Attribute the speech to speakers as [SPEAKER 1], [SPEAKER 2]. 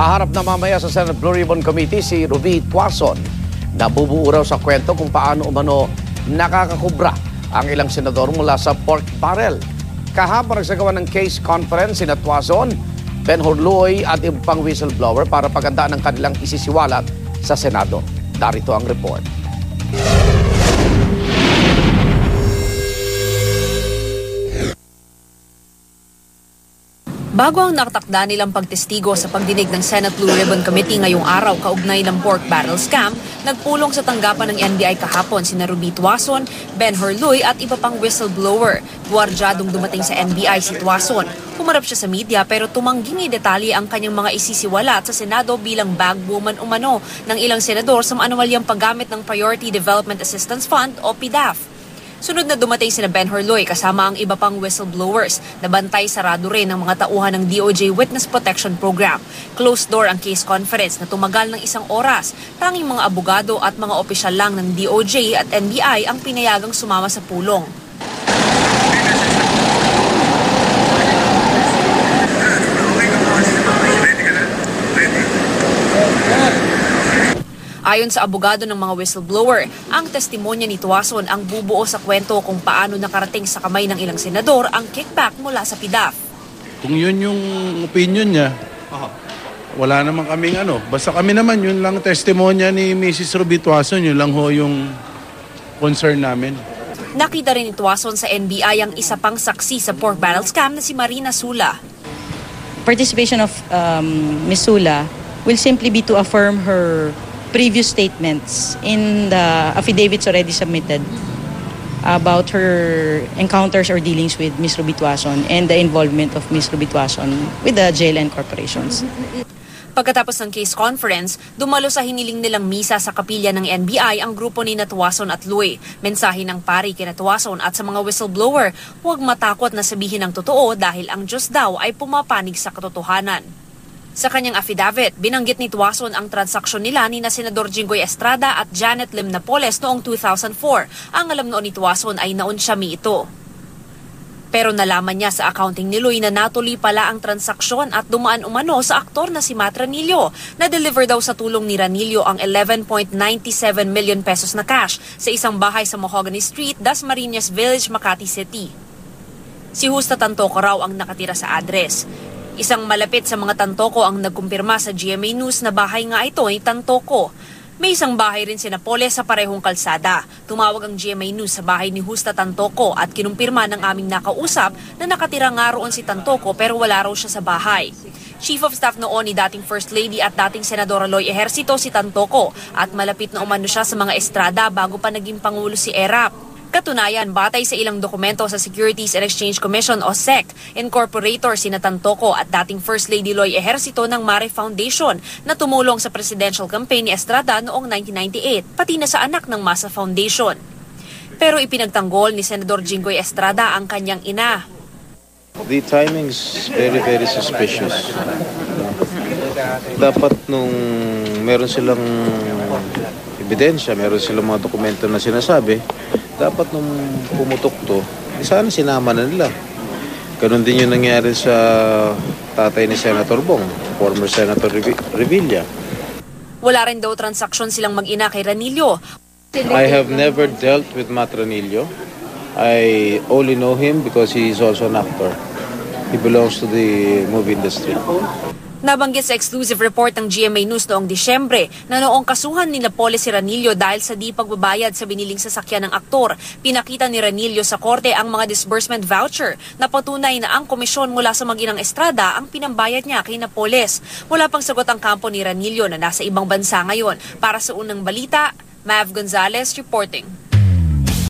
[SPEAKER 1] Haharap na mamaya sa Senate Blue Ribbon Committee si Ruby Tuason. Nabubuo raw sa kwento kung paano umano nakakakubra ang ilang senador mula sa pork barrel. Kahapon nagsagawa ng case conference si Tuason, Ben Horloy at ibang pang whistleblower para pagandaan ng kanilang isisiwalat sa Senado. Darito ang report.
[SPEAKER 2] Bago ang nakatakda nilang pagtestigo sa pagdinig ng Senate Blue Ribbon Committee ngayong araw kaugnay ng pork barrel scam, nagpulong sa tanggapan ng NBI kahapon sina Ruby Tuason, Ben Horloy at iba pang whistleblower. Guardyadong dumating sa NBI si Tuason. Humarap siya sa media pero tumangging i-detalye ang kanyang mga isisiwalat sa Senado bilang bag woman umano ng ilang senador sa maanuwalyang paggamit ng Priority Development Assistance Fund o PDAF. Sunod na dumating sina Ben Horloy kasama ang iba pang whistleblowers na bantay sarado rin ng mga tauhan ng DOJ Witness Protection Program. Closed door ang case conference na tumagal ng 1 oras. Tanging mga abogado at mga opisyal lang ng DOJ at NBI ang pinayagang sumama sa pulong. Ayon sa abogado ng mga whistleblower, ang testimonya ni Tuason ang bubuo sa kwento kung paano nakarating sa kamay ng ilang senador ang kickback mula sa PDAF.
[SPEAKER 3] Kung yun yung opinion niya, wala naman kaming Basta kami naman, yun lang testimonya ni Mrs. Ruby Tuason, yun lang ho yung concern namin.
[SPEAKER 2] Nakita rin ni Tuason sa NBI ang isa pang saksi sa pork barrel scam na si Marina Sula.
[SPEAKER 4] Participation of Ms. Sula will simply be to affirm her previous statements in the affidavits already submitted about her encounters or dealings with Ms. Ruby Tuason and the involvement of Ms. Ruby Tuason with the JLN corporations.
[SPEAKER 2] Pagkatapos ng case conference, dumalo sa hiniling nilang misa sa kapilya ng NBI ang grupo ni Tuason at Luy. Mensahe ng pari kina Tuason at sa mga whistleblower, huwag matakot na sabihin ang totoo dahil ang Diyos daw ay pumapanig sa katotohanan. Sa kanyang affidavit, binanggit ni Tuason ang transaksyon nila ni na Senador Jinggoy Estrada at Janet Lim Napoles noong 2004. Ang alam noon ni Tuason ay naunsyami ito. Pero nalaman niya sa accounting ni Luy na natuloy pala ang transaksyon at dumaan umano sa aktor na si Matt Ranillo. Na-deliver daw sa tulong ni Ranillo ang 11.97 million pesos na cash sa isang bahay sa Mahogany Street, Dasmariñas Village, Makati City. Si Justa Tantoco raw ang nakatira sa address. Isang malapit sa mga Tantoco ang nagkumpirma sa GMA News na bahay nga ito ni Tantoco. May isang bahay rin si Napoles sa parehong kalsada. Tumawag ang GMA News sa bahay ni Justa Tantoco at kinumpirma ng aming nakausap na nakatira nga roon si Tantoco pero wala raw siya sa bahay. Chief of Staff noon ni dating First Lady at dating Senadora Loy Ejercito si Tantoco at malapit na umano siya sa mga Estrada bago pa naging Pangulo si Erap. Katunayan, batay sa ilang dokumento sa Securities and Exchange Commission o SEC, incorporator sina Tantoco at dating First Lady Loy Ejercito ng Mare Foundation na tumulong sa presidential campaign ni Estrada noong 1998, pati na sa anak ng Masa Foundation. Pero ipinagtanggol ni Senador Jinggoy Estrada ang kanyang ina.
[SPEAKER 5] The timing is very, very suspicious. Dapat nung meron silang ebidensya, meron silang mga dokumento na sinasabi, dapat nung pumutok to, sana sinama na nila. Ganon din yung nangyari sa tatay ni Senator Bong, former Senator Revilla.
[SPEAKER 2] Wala rin daw transaksyon silang mag-ina kay Ranillo.
[SPEAKER 5] I have never dealt with Matt Ranillo. I only know him because he is also an actor. He belongs to the movie industry.
[SPEAKER 2] Nabanggit sa exclusive report ng GMA News noong Disyembre na noong kasuhan ni Napoles si Ranillo dahil sa di pagbabayad sa biniling sasakyan ng aktor, pinakita ni Ranillo sa korte ang mga disbursement voucher na patunay na ang komisyon mula sa mag-inang Estrada ang pinambayad niya kay Napoles. Wala pang sagot ang kampo ni Ranillo na nasa ibang bansa ngayon. Para sa unang balita, Mav Gonzalez reporting.